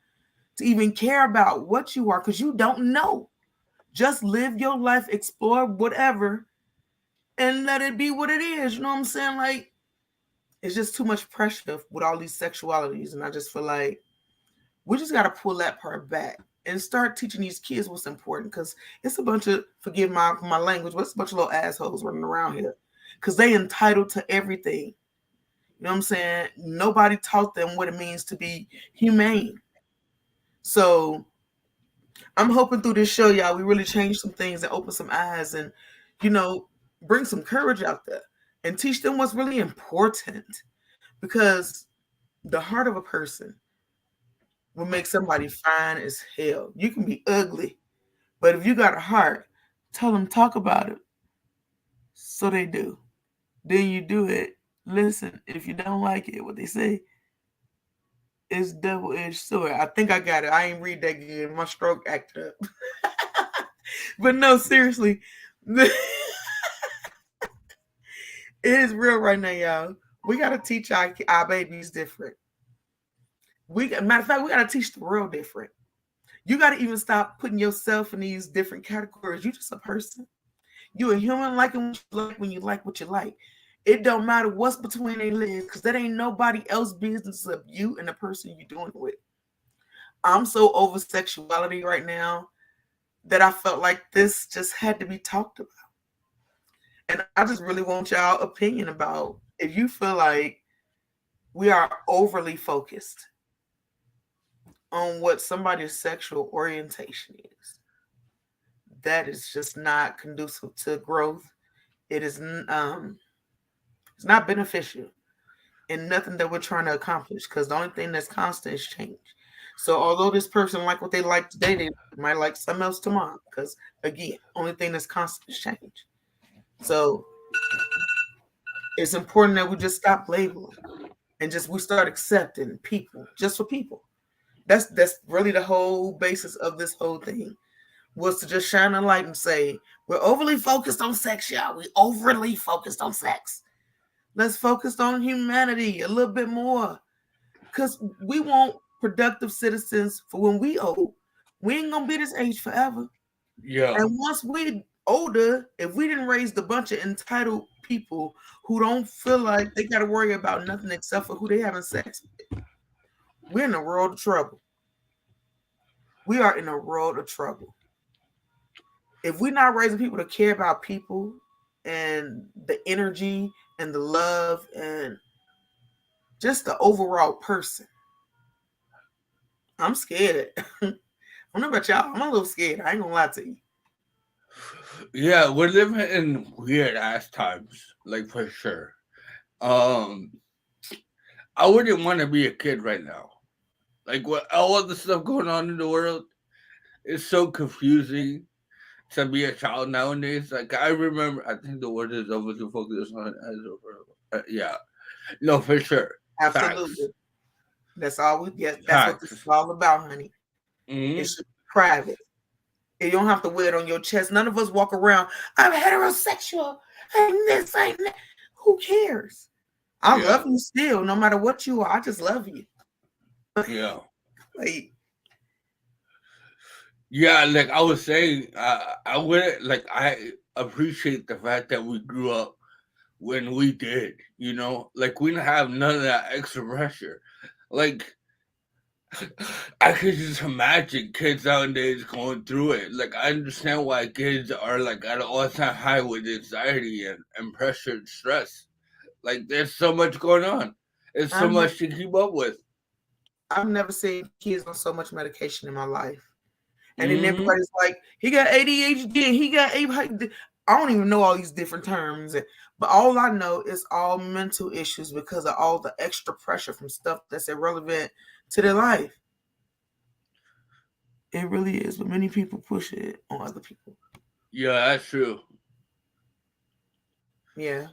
to even care about what you are because you don't know. Just live your life, explore whatever, and let it be what it is. You know what I'm saying? Like, it's just too much pressure with all these sexualities. And I just feel like we just got to pull that part back and start teaching these kids what's important because it's a bunch of, forgive my language, but it's a bunch of little assholes running around here because they entitled to everything. You know what I'm saying? Nobody taught them what it means to be humane. So I'm hoping through this show, y'all, we really change some things and open some eyes and, you know, bring some courage out there and teach them what's really important because the heart of a person will make somebody fine as hell. You can be ugly, but if you got a heart, tell them talk about it. So they do. Then you do it. Listen, if you don't like it, what they say is double-edged sword. I think I got it. I ain't read that good. My stroke acted up. But no, seriously. It is real right now, y'all. We gotta teach our babies different. Matter of fact, we gotta teach the world different. You gotta even stop putting yourself in these different categories. You just a person. You a human liking what you like when you like what you like. It don't matter what's between their legs because that ain't nobody else's business except you and the person you're doing it with. I'm so over sexuality right now that I felt like this just had to be talked about. And I just really want y'all opinion about if you feel like we are overly focused on what somebody's sexual orientation is. That is just not conducive to growth. It is it's not beneficial in nothing that we're trying to accomplish because the only thing that's constant is change. So although this person like what they like today, they might like something else tomorrow. Because again, only thing that's constant is change. So it's important that we just stop labeling and just we start accepting people just for people. That's really the whole basis of this whole thing was to just shine a light and say we're overly focused on sex, y'all. We overly focused on sex. Let's focus on humanity a little bit more, because we want productive citizens for when we old. We ain't gonna be this age forever. Yeah. And once we older, if we didn't raise a bunch of entitled people who don't feel like they got to worry about nothing except for who they having sex with, we're in a world of trouble. We are in a world of trouble. If we're not raising people to care about people and the energy and the love and just the overall person, I'm scared. I don't know about y'all. I'm a little scared. I ain't gonna lie to you. Yeah, we're living in weird ass times, like for sure. Um, I wouldn't want to be a kid right now. Like what all of the stuff going on in the world is so confusing to be a child nowadays. Like I remember, I think the word is over to focus on as over. Yeah, no, for sure, facts, Absolutely. That's all we get. That's what this is facts. all about, honey. It Hmm. should be private. You don't have to wear it on your chest. None of us walk around, I'm heterosexual. I'm this, I'm that. Who cares? I Yeah, love you still, no matter what you are. I just love you. yeah, Like, yeah. Like I was saying, I wouldn't like. I appreciate the fact that we grew up when we did. You know, like we didn't have none of that extra pressure. Like I could just imagine kids nowadays going through it. Like I understand why kids are like at an all-time high with anxiety and pressure and stress. Like there's so much going on. There's so I've never, much to keep up with. I've never seen kids on so much medication in my life. And then Hmm. everybody's like, he got ADHD and he got ADHD. I don't even know all these different terms, but all I know is all mental issues because of all the extra pressure from stuff that's irrelevant to their life. It really is, but many people push it on other people. Yeah, that's true. Yeah,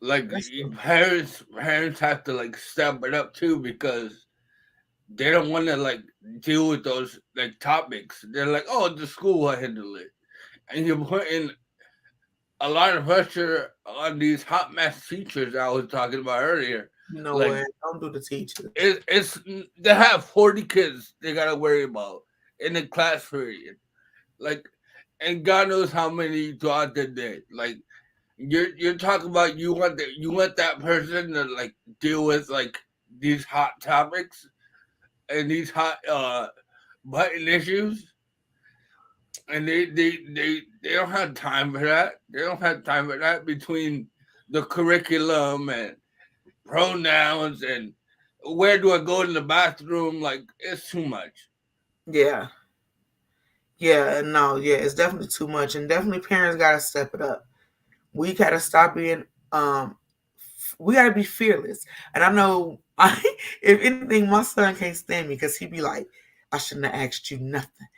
Like that's true. parents have to like step it up too because they don't want to like deal with those like topics. They're like, oh, the school will handle it, and you're putting a lot of pressure on these hot mess teachers I was talking about earlier. You know Like what? Don't do the teachers. it's they have 40 kids they gotta worry about in the class period. Like, and God knows how many throughout the day. Like you're talking about you want that person to like deal with like these hot topics and these hot button issues, and they don't have time for that. They don't have time for that between the curriculum and pronouns and where do I go in the bathroom? Like it's too much. Yeah, yeah, no, yeah, it's definitely too much, and definitely parents gotta step it up. We gotta stop being, we gotta be fearless. And I know, if anything, my son can't stand me because he be like, I shouldn't have asked you nothing.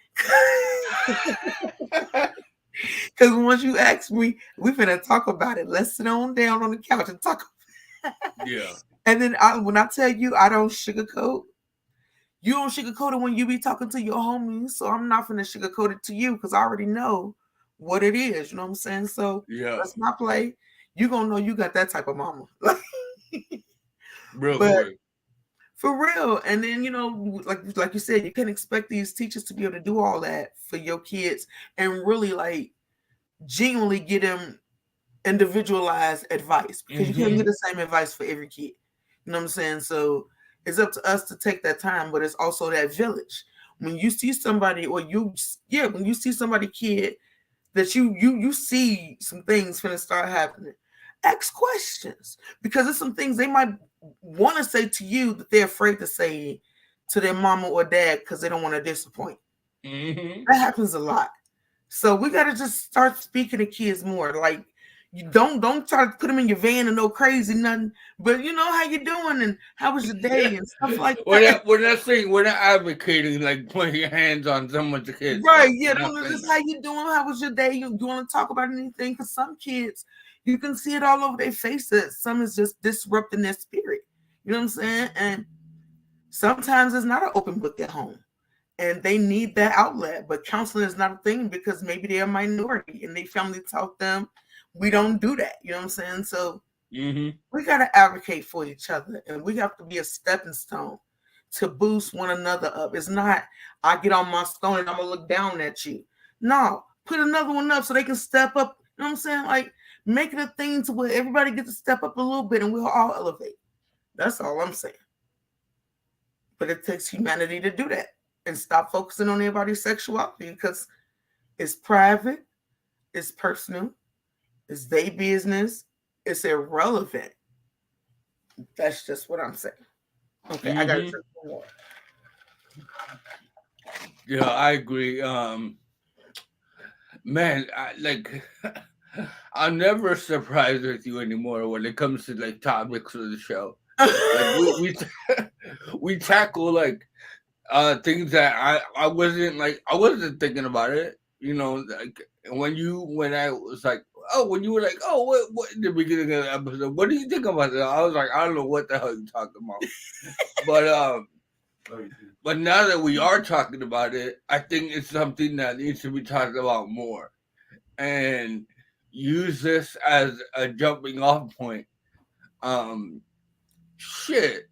Because once you ask me, we finna talk about it. Let's sit on down on the couch and talk. Yeah, And then when I tell you I don't sugarcoat, you don't sugarcoat it when you be talking to your homies. So I'm not finna sugarcoat it to you because I already know what it is. You know what I'm saying? So yeah, let's not play. You gonna know you got that type of mama. real But quick. for real, and then like you said, you can't expect these teachers to be able to do all that for your kids and really like genuinely get them individualized advice because you can't get Hmm. the same advice for every kid. You know what I'm saying? So it's up to us to take that time, but it's also that village. When you see somebody, or when you see somebody kid that you see some things finna start happening, ask questions because there's some things they might want to say to you that they're afraid to say to their mama or dad because they don't want to disappoint. Hmm. That happens a lot. So we gotta just start speaking to kids more. Like You don't try to put them in your van and no crazy nothing. But you know how you doing and how was your day and stuff like that. We're not advocating like putting your hands on someone's kids. Right? Like Yeah. we're Don't not know saying just that. how you doing. How was your day? You want to talk about anything? Because some kids, you can see it all over their faces. Some is just disrupting their spirit. You know what I'm saying? And sometimes it's not an open book at home. And they need that outlet. But counseling is not a thing because maybe they're a minority and their family taught them we don't do that. You know what I'm saying? So Mm-hmm. we got to advocate for each other and we have to be a stepping stone to boost one another up. It's not I get on my stone and I'm gonna look down at you. No, put another one up so they can step up. You know what I'm saying? Like make it a thing to where everybody gets to step up a little bit and we'll all elevate. That's all I'm saying. But it takes humanity to do that and stop focusing on everybody's sexuality because it's private, it's personal, it's their business, it's irrelevant. That's just what I'm saying. Okay, I gotta Mm-hmm. drink some more. Yeah, I agree. Man, I'm never surprised with you anymore when it comes to like topics of the show. Like we tackle like things that I wasn't thinking about it. You know, like when I was like, oh, when you were like, oh, what in the beginning of the episode, what do you think about that? I was like, I don't know what the hell you're talking about. But but now that we are talking about it, I think it's something that needs to be talked about more and use this as a jumping off point. Um, shit.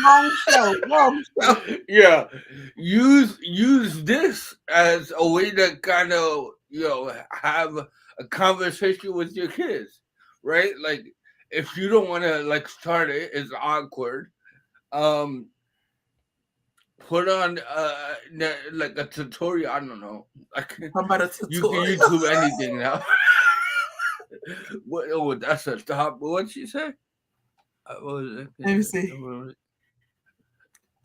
Wrong show, wrong show. Yeah, use this as a way to kind of have a conversation with your kids, right? Like if you don't want to like start it, it's awkward. Um, put on like a tutorial. I don't know. Like How about a you can tutorial? YouTube anything now. What? Oh, that's a top. What'd she say? What was Let me see.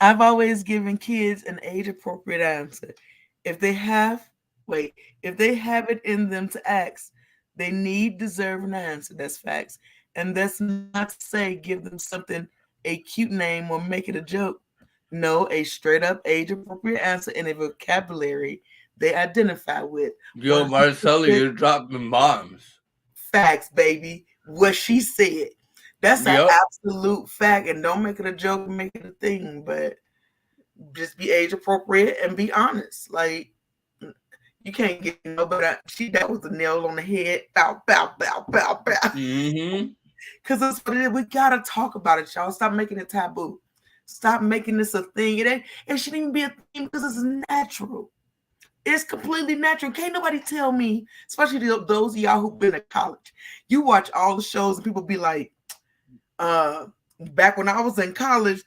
I've always given kids an age appropriate answer. If they have, wait, if they have it in them to ask, they need deserve an answer. That's facts. And that's not to say give them something, a cute name or make it a joke. No, a straight up age appropriate answer in a vocabulary they identify with. Yo, Marcella, 100% you're dropping bombs. facts, baby. What she said. That's an Yep. absolute fact. And don't make it a joke, make it a thing. But just be age appropriate and be honest. Like you can't get nobody. She that was the nail on the head. Bow, bow, bow, bow, bow. Mm-hmm. Because that's what it is. We gotta talk about it, y'all. Stop making it taboo. Stop making this a thing. It ain't. It shouldn't even be a thing because it's natural. It's completely natural. Can't nobody tell me, especially those of y'all who've been to college. You watch all the shows and people be like, uh, back when I was in college.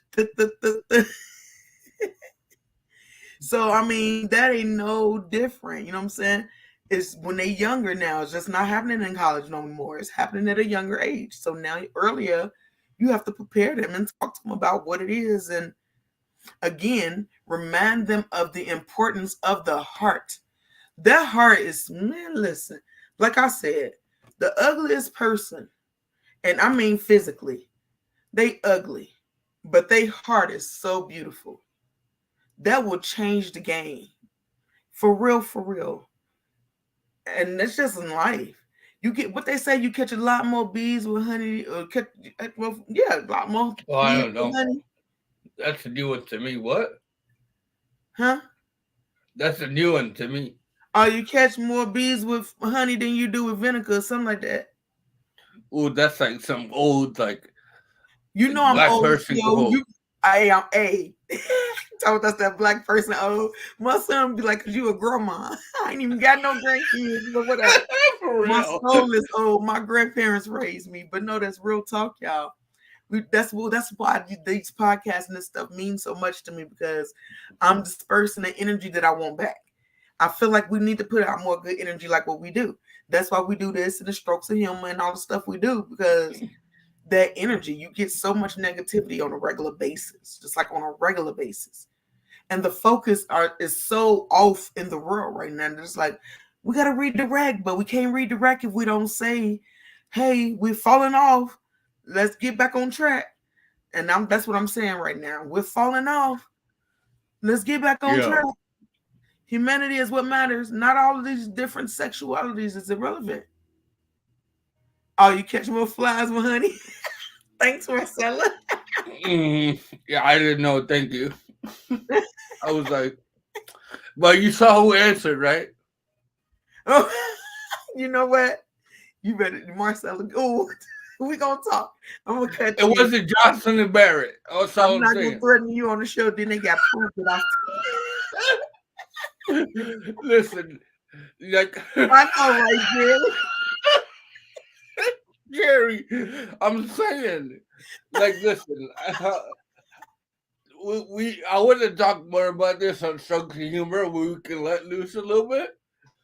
So I mean, that ain't no different. You know what I'm saying? It's when they younger now. It's just not happening in college no more. It's happening at a younger age. So now earlier, you have to prepare them and talk to them about what it is, and again, remind them of the importance of the heart. That heart is man. Listen, like I said, the ugliest person, and I mean physically, they ugly, but their heart is so beautiful. That will change the game. For real, for real. And that's just in life. You get what they say. You catch a lot more bees with honey, or catch well, yeah, a lot more Oh, I bees don't with know. honey, That's a new one to me. What? huh? That's a new one to me. Or you catch more bees with honey than you do with vinegar, or something like that. Oh, that's like some old You like know I'm black old, person yo. quote. I am a. Talk that's that black person. Oh, my son be like, "Cause you a grandma." I ain't even got no grandkids, but whatever. For My real. soul is old. My grandparents raised me, but no, that's real talk, y'all. That's why these podcasts and this stuff mean so much to me because I'm dispersing the energy that I want back. I feel like we need to put out more good energy like what we do. That's why we do this and the strokes of humor and all the stuff we do because that energy, you get so much negativity on a regular basis, just like on a regular basis. And the focus is so off in the world right now. It's like We got to redirect, but we can't redirect if we don't say, "Hey, we're falling off. Let's get back on track." And that's what I'm saying right now. We're falling off. Let's get back on Yeah. track. Humanity is what matters. Not all of these different sexualities is irrelevant. Oh, you catch more flies, my honey. Thanks, Marcella. Yeah, I didn't know. Thank you. I was like, but you saw who answered, right? Oh, you know what? You better, Marcella. Oh, we gonna talk. I'm gonna cut It you. wasn't Johnson and Barrett. That's I'm all I'm not gonna saying. threaten you on the show. Then they got posted off. Listen, like I know, right, Jerry? Jerry, I'm saying, like, listen, I want to talk more about this on Strokes of Humor, where we can let loose a little bit,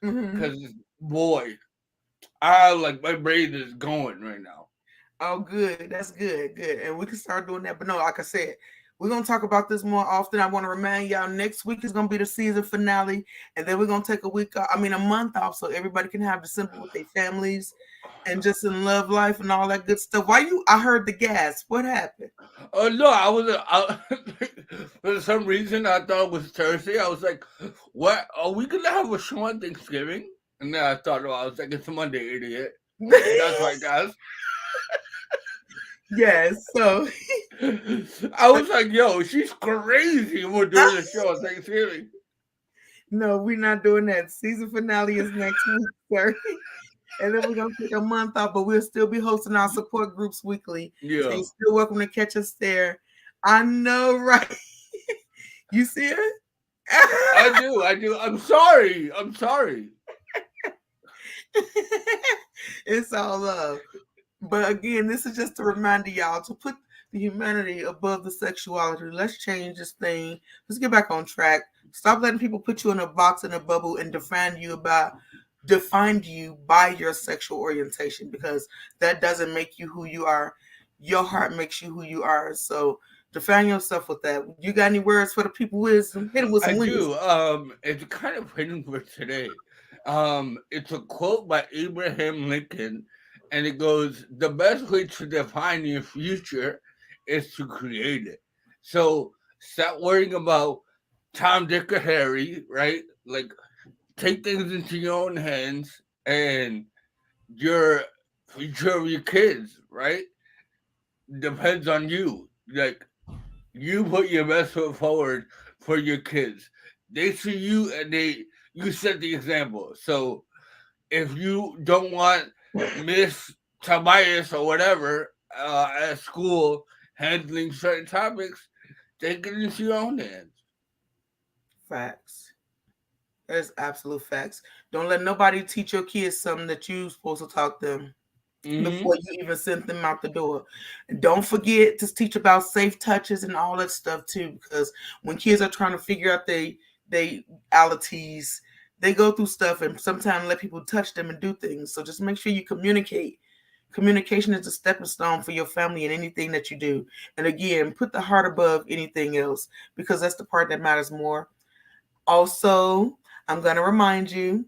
Mm-hmm. because boy, I like my brain is going right now. Oh, good. That's good. Good. And we can start doing that. But no, like I said, we're gonna talk about this more often. I want to remind y'all next week is gonna be the season finale, and then we're gonna take a week off, I mean a month off so everybody can have December with their families and just in love life and all that good stuff. Why you I heard the gas. What happened? Oh no, for some reason I thought it was Thursday. I was like, "What? Are we gonna have a show on Thanksgiving?" And then I thought, I was like, "It's Monday, idiot." That's right, guys. Yes. So I was like, "Yo, she's crazy. We're doing the show on Thanksgiving." no, we're not doing that. Season finale is next week, sir. And then we're gonna take a month off, but we'll still be hosting our support groups weekly. So Yeah, you're still welcome to catch us there. I know, right? You see it? I do. I do. I'm sorry. I'm sorry. It's all love. But again, this is just a reminder, y'all, to put the humanity above the sexuality. Let's change this thing. Let's get back on track. Stop letting people put you in a box in a bubble and define you by your sexual orientation, because that doesn't make you who you are. Your heart makes you who you are. So define yourself with that. You got any words for the people? Wisdom? Hit them with I some wisdom. do. It's kind of fitting for today. It's a quote by Abraham Lincoln, and it goes, "The best way to define your future is to create it." So stop worrying about Tom, Dick, or Harry, right? Like, take things into your own hands, and your future of your kids, right? Depends on you. Like, you put your best foot forward for your kids. They see you and you set the example. So if you don't want Miss Tobias or whatever at school handling certain topics, take it into your own hands. Facts. That's absolute facts. Don't let nobody teach your kids something that you're supposed to talk them Hmm. before you even send them out the door. And don't forget to teach about safe touches and all that stuff too, because when kids are trying to figure out they alities, they go through stuff and sometimes let people touch them and do things. So just make sure you communicate. Communication is a stepping stone for your family and anything that you do. And again, put the heart above anything else, because that's the part that matters more. Also, I'm going to remind you,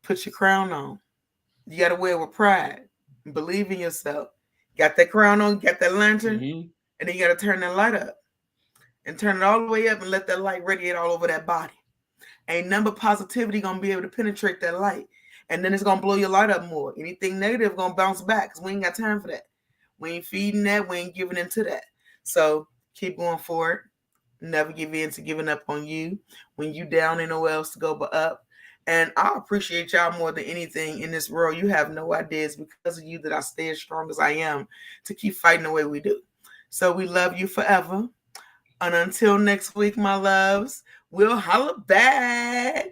put your crown on. You got to wear it with pride. Believe in yourself. Got that crown on, got that lantern, Hmm. and then you got to turn that light up and turn it all the way up and let that light radiate all over that body. Ain't number positivity going to be able to penetrate that light. And then it's going to blow your light up more. Anything negative going to bounce back, because we ain't got time for that. We ain't feeding that. We ain't giving into that. So keep going forward. Never give in to giving up on you. When you down, ain't nowhere else to go but up. And I appreciate y'all more than anything in this world. You have no idea. It's because of you that I stay as strong as I am to keep fighting the way we do. So we love you forever. And until next week, my loves, we'll holla back.